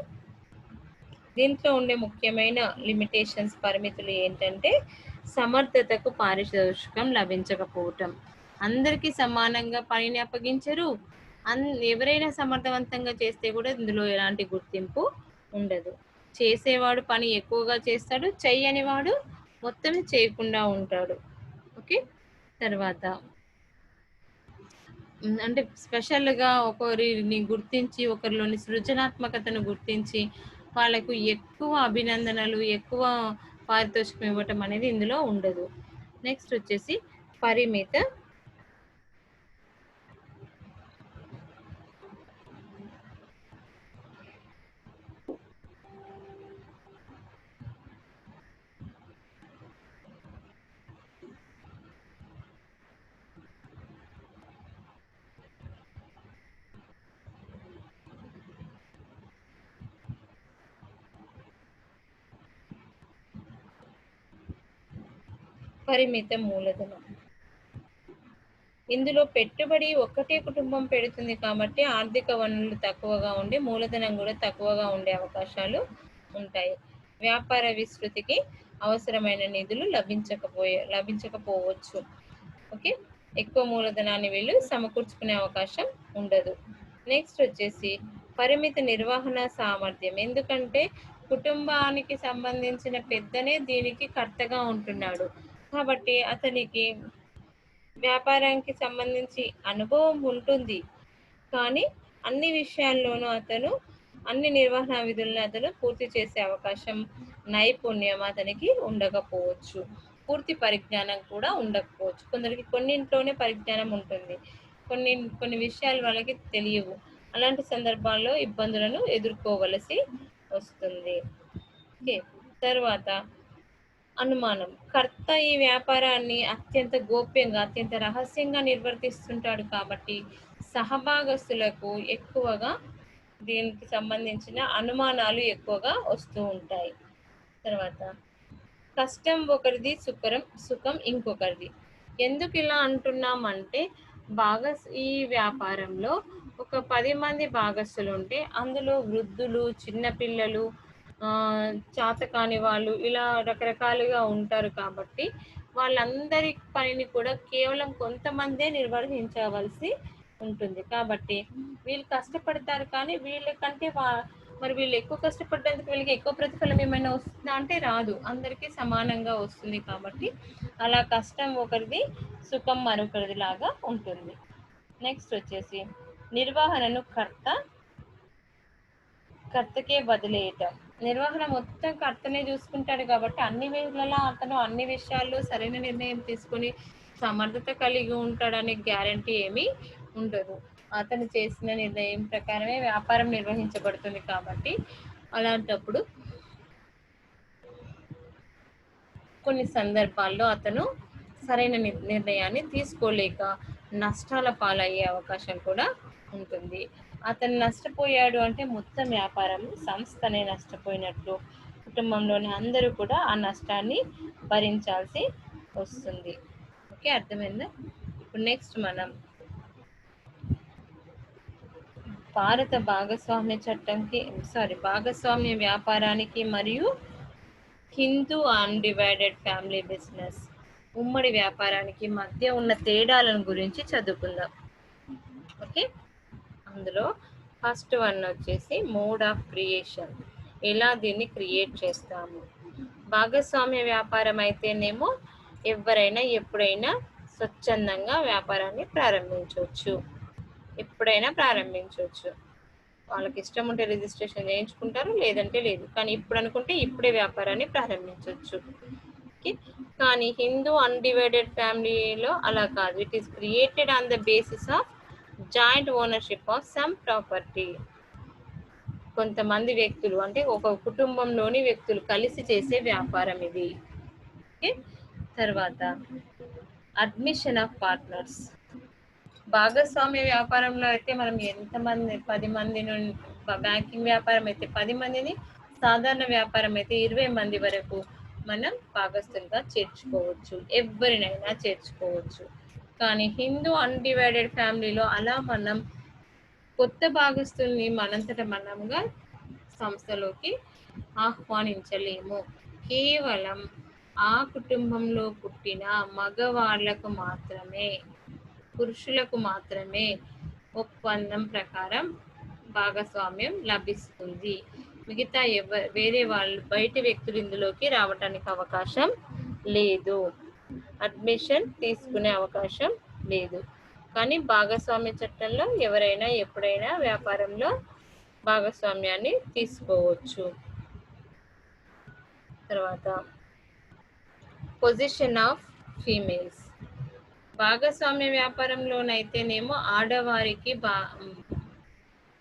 దీంట్లో ఉండే ముఖ్యమైన లిమిటేషన్స్, పరిమితులు ఏంటంటే సమర్థతకు పారితోషికం లభించకపోవటం. అందరికీ సమానంగా పనిని అప్పగించరు. ఎవరైనా సమర్థవంతంగా చేస్తే కూడా ఇందులో ఎలాంటి గుర్తింపు ఉండదు. చేసేవాడు పని ఎక్కువగా చేస్తాడు, చెయ్యని వాడు మొత్తమే చేయకుండా ఉంటాడు. ఓకే. తర్వాత అంటే స్పెషల్‌గా ఒకరిని గుర్తించి, ఒకరిలోని సృజనాత్మకతను గుర్తించి, వాళ్ళకు ఎక్కువ అభినందనలు, ఎక్కువ పారితోషికం ఇవ్వటం అనేది ఇందులో ఉండదు. నెక్స్ట్ వచ్చేసి పరిమిత పరిమిత మూలధనం. ఇందులో పెట్టుబడి ఒక్కటే కుటుంబం పెడుతుంది కాబట్టి ఆర్థిక వనరులు తక్కువగా ఉండి మూలధనం కూడా తక్కువగా ఉండే అవకాశాలు ఉంటాయి. వ్యాపార విస్తృతికి అవసరమైన నిధులు లభించకపోవచ్చు. ఓకే. ఎక్కువ మూలధనాన్ని వీళ్ళు సమకూర్చుకునే అవకాశం ఉండదు. నెక్స్ట్ వచ్చేసి పరిమిత నిర్వహణ సామర్థ్యం. ఎందుకంటే కుటుంబానికి సంబంధించిన పెద్దనే దీనికి కర్తగా ఉంటున్నాడు కాబట్టి అతనికి వ్యాపారానికి సంబంధించి అనుభవం ఉంటుంది. కానీ అన్ని విషయాల్లోనూ అన్ని నిర్వహణ విధులను అతను పూర్తి చేసే అవకాశం, నైపుణ్యం అతనికి ఉండకపోవచ్చు. పూర్తి పరిజ్ఞానం కూడా ఉండకపోవచ్చు. కొందరికి కొన్నింట్లోనే పరిజ్ఞానం ఉంటుంది. కొన్ని విషయాలు వాళ్ళకి తెలియవు. అలాంటి సందర్భాల్లో ఇబ్బందులను ఎదుర్కోవలసి వస్తుంది. ఓకే. తర్వాత అనుమానం. కర్త ఈ వ్యాపారాన్ని అత్యంత గోప్యంగా, అత్యంత రహస్యంగా నిర్వర్తిస్తుంటాడు కాబట్టి సహభాగస్తులకు ఎక్కువగా దీనికి సంబంధించిన అనుమానాలు ఎక్కువగా వస్తూ ఉంటాయి. తర్వాత కష్టం ఒకరిది, సుఖం ఇంకొకరిది. ఎందుకు ఇలా అంటున్నామంటే ఈ వ్యాపారంలో ఒక 10 మంది భాగస్తులు ఉంటే అందులో వృద్ధులు, చిన్నపిల్లలు, చాతకాని వాళ్ళు ఇలా రకరకాలుగా ఉంటారు కాబట్టి వాళ్ళందరి పనిని కూడా కేవలం కొంతమందే నిర్వహించవలసి ఉంటుంది. కాబట్టి వీళ్ళు కష్టపడతారు కానీ వీళ్ళకంటే మరి వీళ్ళు ఎక్కువ కష్టపడ్డందుకు వీళ్ళకి ఎక్కువ ప్రతిఫలం ఏమైనా వస్తుందా అంటే రాదు. అందరికీ సమానంగా వస్తుంది కాబట్టి అలా కష్టం ఒకరిది, సుఖం మరొకరిది లాగా ఉంటుంది. నెక్స్ట్ వచ్చేసి నిర్వహణను కర్తకే వదిలేయటం. నిర్వహణ మొత్తం కర్తనే చూసుకుంటాడు కాబట్టి అన్ని వేళలా అతను అన్ని విషయాల్లో సరైన నిర్ణయం తీసుకొని సమర్థత కలిగి ఉంటాడనే గ్యారంటీ ఏమీ ఉండదు. అతను చేసిన నిర్ణయం ప్రకారమే వ్యాపారం నిర్వహించబడుతుంది కాబట్టి అలాంటప్పుడు కొన్ని సందర్భాల్లో అతను సరైన నిర్ణయాన్ని తీసుకోలేక నష్టాల పాలయ్యే అవకాశం కూడా ఉంటుంది. అతను నష్టపోయాడు అంటే మొత్తం వ్యాపారం, సంస్థనే నష్టపోయినట్లు. కుటుంబంలోని అందరూ కూడా ఆ నష్టాన్ని భరించాల్సి వస్తుంది. ఓకే, అర్థమైందా? ఇప్పుడు నెక్స్ట్ మనం భారత భాగస్వామ్య వ్యాపారానికి మరియు హిందూ అన్‌డివైడెడ్ ఫ్యామిలీ బిజినెస్ ఉమ్మడి వ్యాపారానికి మధ్య ఉన్న తేడాలను గురించి చదువుకుందాం. ఓకే, అందులో ఫస్ట్ వన్ వచ్చేసి మోడ్ ఆఫ్ క్రియేషన్. ఎలా దీన్ని క్రియేట్ చేస్తాము. భాగస్వామ్య వ్యాపారం అయితేనేమో ఎవరైనా ఎప్పుడైనా స్వచ్ఛందంగా వ్యాపారాన్ని ప్రారంభించవచ్చు. ఎప్పుడైనా ప్రారంభించవచ్చు. వాళ్ళకి ఇష్టం ఉంటే రిజిస్ట్రేషన్ చేయించుకుంటారు, లేదంటే లేదు. కానీ ఇప్పుడు అనుకుంటే ఇప్పుడే వ్యాపారాన్ని ప్రారంభించవచ్చు. ఓకే, కానీ హిందూ అన్‌డివైడెడ్ ఫ్యామిలీలో అలా కాదు. It is created on the basis of joint ownership of some property. కొంతమంది వ్యక్తులు అంటే ఒక కుటుంబంలోని వ్యక్తులు కలిసి చేసే వ్యాపారం ఇది. ఓకే, తర్వాత అడ్మిషన్ ఆఫ్ పార్ట్నర్స్. భాగస్వామ్య వ్యాపారంలో అయితే మనం ఎంతమంది 10 మంది నుండి, బ్యాంకింగ్ వ్యాపారం అయితే 10 మందిని, సాధారణ వ్యాపారం అయితే 20 మంది వరకు మనం భాగస్తులుగా చేర్చుకోవచ్చు, ఎవరినైనా చేర్చుకోవచ్చు. కానీ హిందూ అన్డివైడెడ్ ఫ్యామిలీలో అలా మనం కొత్త భాగస్తుల్ని మనంతట మనంగా సంస్థలోకి ఆహ్వానించలేము. కేవలం ఆ కుటుంబంలో పుట్టిన మగవాళ్లకు మాత్రమే, పురుషులకు మాత్రమే ఒప్పందం ప్రకారం భాగస్వామ్యం లభిస్తుంది. మిగతా వేరే వాళ్ళు, బయట వ్యక్తులు ఇందులోకి రావడానికి అవకాశం లేదు, అడ్మిషన్ తీసుకునే అవకాశం లేదు. కానీ భాగస్వామ్య చట్టంలో ఎవరైనా ఎప్పుడైనా వ్యాపారంలో భాగస్వామ్యాన్ని తీసుకోవచ్చు. తర్వాత పొజిషన్ ఆఫ్ ఫీమేల్స్. భాగస్వామ్య వ్యాపారంలోనైతేనేమో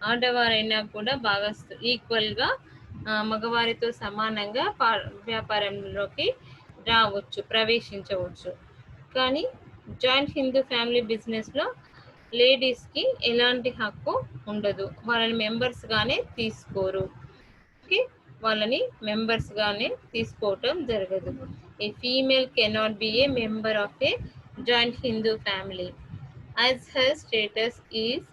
ఆడవారైనా కూడా ఈక్వల్గా మగవారితో సమానంగా వ్యాపారంలోకి రావచ్చు, ప్రవేశించవచ్చు. కానీ జాయింట్ హిందూ ఫ్యామిలీ బిజినెస్లో లేడీస్కి ఎలాంటి హక్కు ఉండదు, వాళ్ళని మెంబర్స్గానే తీసుకోరు. ఓకే, వాళ్ళని మెంబర్స్గానే తీసుకోవటం జరగదు. A female cannot be a member of a joint Hindu family as her status is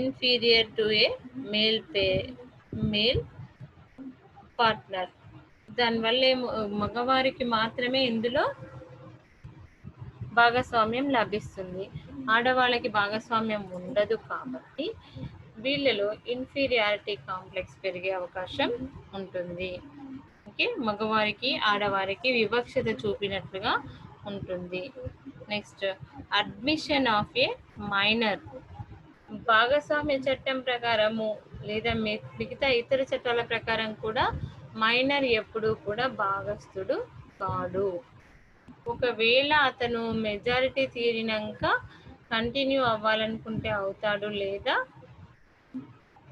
inferior to a male partner. దానివల్ల మగవారికి మాత్రమే ఇందులో భాగస్వామ్యం లభిస్తుంది, ఆడవాళ్ళకి భాగస్వామ్యం ఉండదు. కాబట్టి వీళ్ళలో ఇన్ఫీరియారిటీ కాంప్లెక్స్ పెరిగే అవకాశం ఉంటుంది. ఓకే, మగవారికి ఆడవారికి వివక్షత చూపినట్లుగా ఉంటుంది. Next, admission of a minor. భాగస్వామ్య చట్టం ప్రకారము లేదా మిగతా ఇతర చట్టాల ప్రకారం కూడా మైనర్ ఎప్పుడూ కూడా భాగస్థుడు కాడు. ఒకవేళ అతను మెజారిటీ తీరినాక కంటిన్యూ అవ్వాలనుకుంటే అవుతాడు, లేదా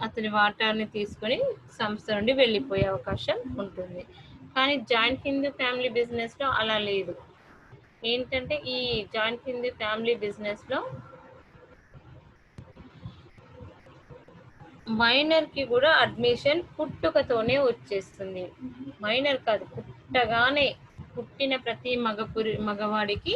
అతని వాటాన్ని తీసుకొని సంస్థ నుండి వెళ్ళిపోయే అవకాశం ఉంటుంది. కానీ జాయింట్ హిందూ ఫ్యామిలీ బిజినెస్లో అలా లేదు. ఏంటంటే ఈ జాయింట్ హిందూ ఫ్యామిలీ బిజినెస్లో మైనర్కి కూడా అడ్మిషన్ పుట్టుకతోనే వచ్చేస్తుంది. మైనర్ కాదు, పుట్టిన ప్రతి మగవాడికి,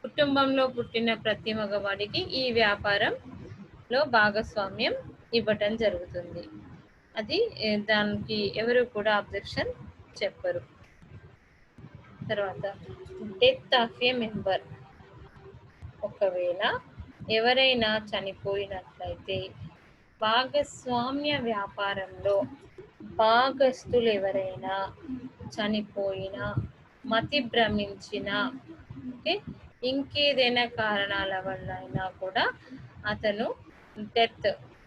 కుటుంబంలో పుట్టిన ప్రతి మగవాడికి ఈ వ్యాపారంలో భాగస్వామ్యం ఇవ్వటం జరుగుతుంది. అది దానికి ఎవరు కూడా అబ్జెక్షన్ చెప్పరు. తర్వాత డెత్ ఆఫ్ ఏ మెంబర్. ఒకవేళ ఎవరైనా చనిపోయినట్లయితే భాగస్వామ్య వ్యాపారంలో భాగస్థులు ఎవరైనా చనిపోయినా, మతి భ్రమించినా, ఇంకేదైనా కారణాల వల్ల అయినా కూడా అతను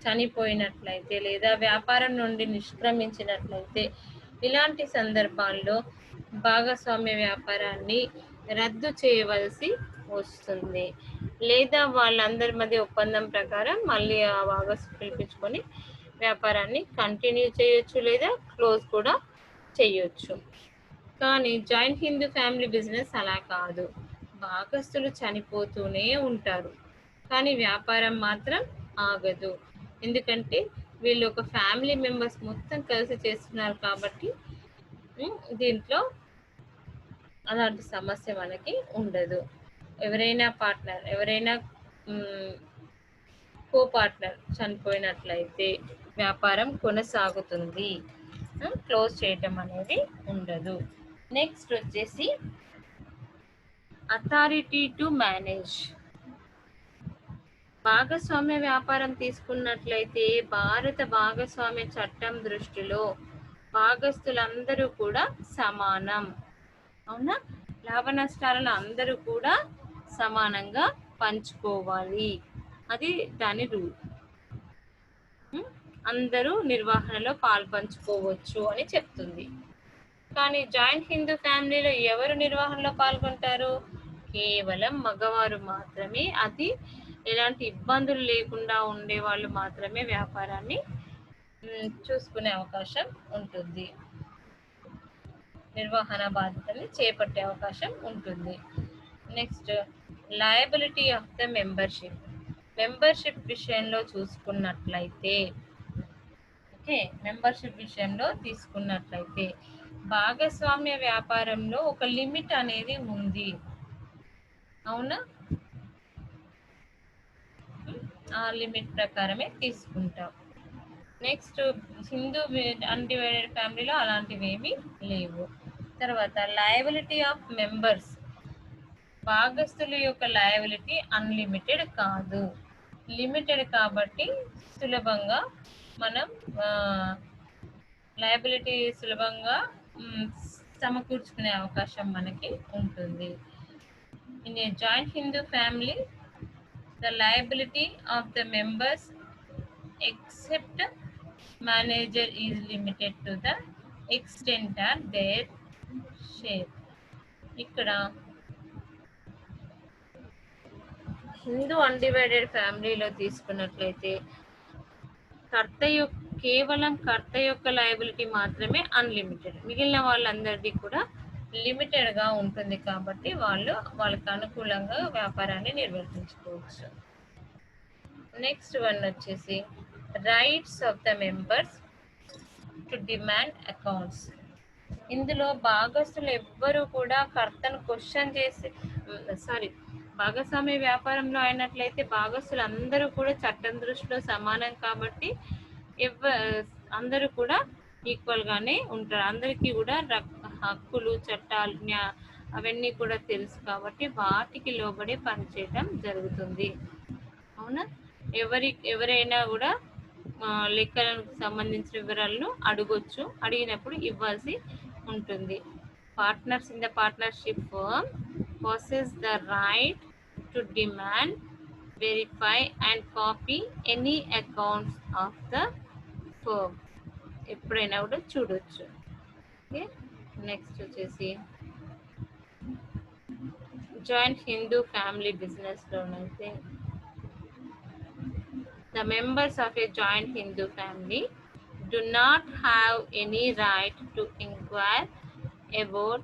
చనిపోయినట్లయితే లేదా వ్యాపారం నుండి నిష్క్రమించినట్లయితే, ఇలాంటి సందర్భాల్లో భాగస్వామ్య వ్యాపారాన్ని రద్దు చేయవలసి వస్తుంది. లేదా వాళ్ళందరి మధ్య ఒప్పందం ప్రకారం మళ్ళీ ఆ భాగస్థులు పిలిపించుకొని వ్యాపారాన్ని కంటిన్యూ చేయొచ్చు, లేదా క్లోజ్ కూడా చేయొచ్చు. కానీ జాయింట్ హిందూ ఫ్యామిలీ బిజినెస్ అలా కాదు. భాగస్థులు చనిపోతూనే ఉంటారు, కానీ వ్యాపారం మాత్రం ఆగదు. ఎందుకంటే వీళ్ళు ఒక ఫ్యామిలీ మెంబర్స్ మొత్తం కలిసి చేస్తున్నారు కాబట్టి దీంట్లో అలాంటి సమస్య మనకి ఉండదు. ఎవరైనా కో పార్ట్నర్ చనిపోయినట్లయితే వ్యాపారం కొనసాగుతుంది, క్లోజ్ చేయటం అనేది ఉండదు. నెక్స్ట్ వచ్చేసి అథారిటీ టు మేనేజ్. భాగస్వామ్య వ్యాపారం తీసుకున్నట్లయితే భారత భాగస్వామ్య చట్టం దృష్టిలో భాగస్థులందరూ కూడా సమానం. అవునా, లాభ నష్టాలను అందరూ కూడా సమానంగా పంచుకోవాలి, అది దాని రూల్. అందరూ నిర్వహణలో పాల్పంచుకోవచ్చు అని చెప్తుంది. కానీ జాయింట్ హిందూ ఫ్యామిలీలో ఎవరు నిర్వహణలో పాల్గొంటారు? కేవలం మగవారు మాత్రమే. అది ఎలాంటి ఇబ్బందులు లేకుండా ఉండే వాళ్ళు మాత్రమే వ్యాపారాన్ని చూసుకునే అవకాశం ఉంటుంది, నిర్వహణ బాధ్యతని చేపట్టే అవకాశం ఉంటుంది. Next, liability of the membership విషయంలో చూసుకున్నట్లయితే, ఓకే, మెంబర్షిప్ విషయంలో తీసుకున్నట్లయితే భాగస్వామ్య వ్యాపారంలో ఒక లిమిట్ అనేది ఉంది, అవునా? ఆ లిమిట్ ప్రకారమే తీసుకుంటాం. నెక్స్ట్ హిందూ అన్డివైడెడ్ ఫ్యామిలీలో అలాంటివి ఏమీ లేవు. తర్వాత లయబిలిటీ ఆఫ్ మెంబర్స్, భాగస్థుల యొక్క లయబిలిటీ అన్లిమిటెడ్ కాదు, లిమిటెడ్. కాబట్టి సులభంగా మనం లయబిలిటీ సులభంగా సమకూర్చుకునే అవకాశం మనకి ఉంటుంది. In a joint Hindu family the liability of the members except manager is limited to the extent of their share. ఇక్కడ హిందూ అన్డివైడెడ్ ఫ్యామిలీలో తీసుకున్నట్లయితే కేవలం కర్త యొక్క లయబిలిటీ మాత్రమే అన్లిమిటెడ్, మిగిలిన వాళ్ళందరిది కూడా లిమిటెడ్గా ఉంటుంది. కాబట్టి వాళ్ళకి అనుకూలంగా వ్యాపారాన్ని నిర్వర్తించుకోవచ్చు. నెక్స్ట్ వన్ వచ్చేసి rights of the members to demand accounts. ఇందులో భాగస్తులు ఎవ్వరూ కూడా కర్తను క్వశ్చన్ చేసి భాగస్వామ్య వ్యాపారంలో అయినట్లయితే భాగస్తులు అందరూ కూడా చట్టం దృష్టిలో సమానం. కాబట్టి అందరూ కూడా ఈక్వల్గానే ఉంటారు. అందరికీ కూడా హక్కులు, చట్టాలు, అవన్నీ కూడా తెలుసు. కాబట్టి వాటికి లోబడి పనిచేయటం జరుగుతుంది, అవునా? ఎవరైనా కూడా లెక్కలకు సంబంధించిన వివరాలను అడగొచ్చు, అడిగినప్పుడు ఇవ్వాల్సి ఉంటుంది. Partners in the partnership firm possess the right to demand, verify and copy any accounts of the firm. ఎప్పుడైనా కూడా చూడొచ్చు. ఓకే, నెక్స్ట్ వచ్చేసి జాయింట్ హిందూ ఫ్యామిలీ బిజినెస్లోనైతే the members of a joint Hindu family do not have any right to inquire about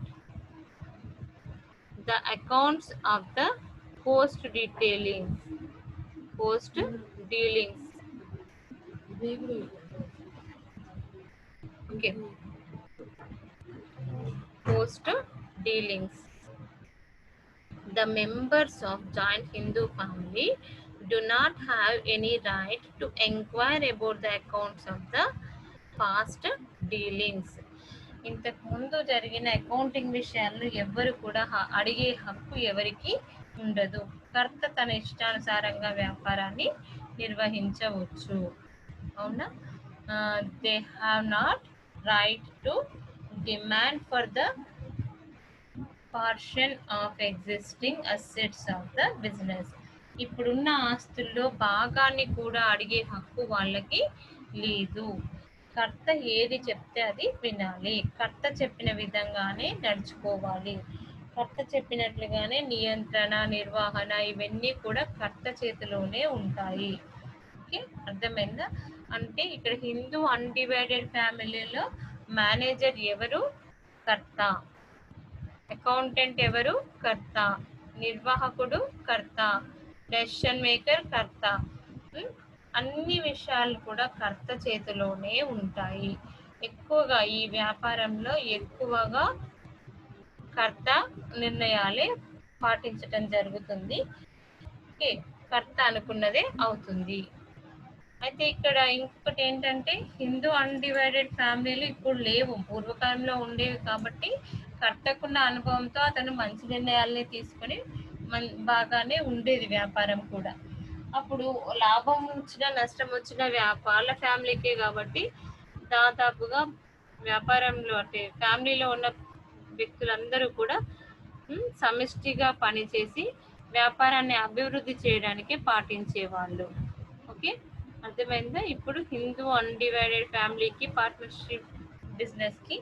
the accounts of the post dealings. Okay. Post dealings. The members of joint Hindu family do not have any right to inquire about the accounts of the past dealings. ఇంతకు ముందు జరిగిన accounting విషయాలను ఎవరు కూడా అడిగే హక్కు ఎవరికి ఉండదు. కర్త తన ఇష్టానుసారంగా వ్యాపారాన్ని నిర్వహించవచ్చు, అవునా? They have not right to demand for the portion of existing assets of the business. ఇప్పుడున్న ఆస్తుల్లో భాగాన్ని కూడా అడిగే హక్కు వాళ్ళకి లేదు. కర్త ఏది చెప్తే అది వినాలి, కర్త చెప్పిన విధంగానే నడుచుకోవాలి, కర్త చెప్పినట్లుగానే నియంత్రణ, నిర్వహణ ఇవన్నీ కూడా కర్త చేతిలోనే ఉంటాయి. ఓకే, అర్థమైందా? అంటే ఇక్కడ హిందూ అన్డివైడెడ్ ఫ్యామిలీలో మేనేజర్ ఎవరు? కర్త. అకౌంటెంట్ ఎవరు? కర్త. నిర్వాహకుడు కర్త. డెసిషన్ మేకర్ కర్త. అన్ని విషయాలు కూడా కర్త చేతిలోనే ఉంటాయి. ఎక్కువగా ఈ వ్యాపారంలో ఎక్కువగా కర్త నిర్ణయాలే పాటించటం జరుగుతుంది. ఓకే, కర్త అనుకున్నదే అవుతుంది. అయితే ఇక్కడ ఇంకొకటి ఏంటంటే హిందూ అన్డివైడెడ్ ఫ్యామిలీలు ఇప్పుడు లేవు, పూర్వకాలంలో ఉండేవి. కాబట్టి కర్తకున్న అనుభవంతో అతను మంచి నిర్ణయాలని తీసుకొని బాగానే ఉండేది వ్యాపారం కూడా. అప్పుడు లాభం వచ్చినా నష్టం వచ్చినా వాళ్ళ ఫ్యామిలీకే. కాబట్టి దాదాపుగా వ్యాపారంలో అంటే ఫ్యామిలీలో ఉన్న వ్యక్తులందరూ కూడా సమిష్టిగా పనిచేసి వ్యాపారాన్ని అభివృద్ధి చేయడానికి పాటించేవాళ్ళు. ఓకే, అర్థమైందా? ఇప్పుడు హిందూ అన్డివైడెడ్ ఫ్యామిలీకి పార్ట్నర్షిప్ బిజినెస్కి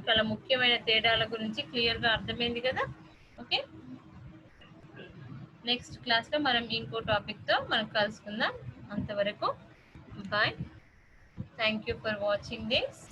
చాలా ముఖ్యమైన తేడాల గురించి క్లియర్గా అర్థమైంది కదా. ఓకే, నెక్స్ట్ క్లాస్లో మనం ఇంకో టాపిక్తో మనం కలుసుకుందాం. అంతవరకు bye. Thank you for watching this.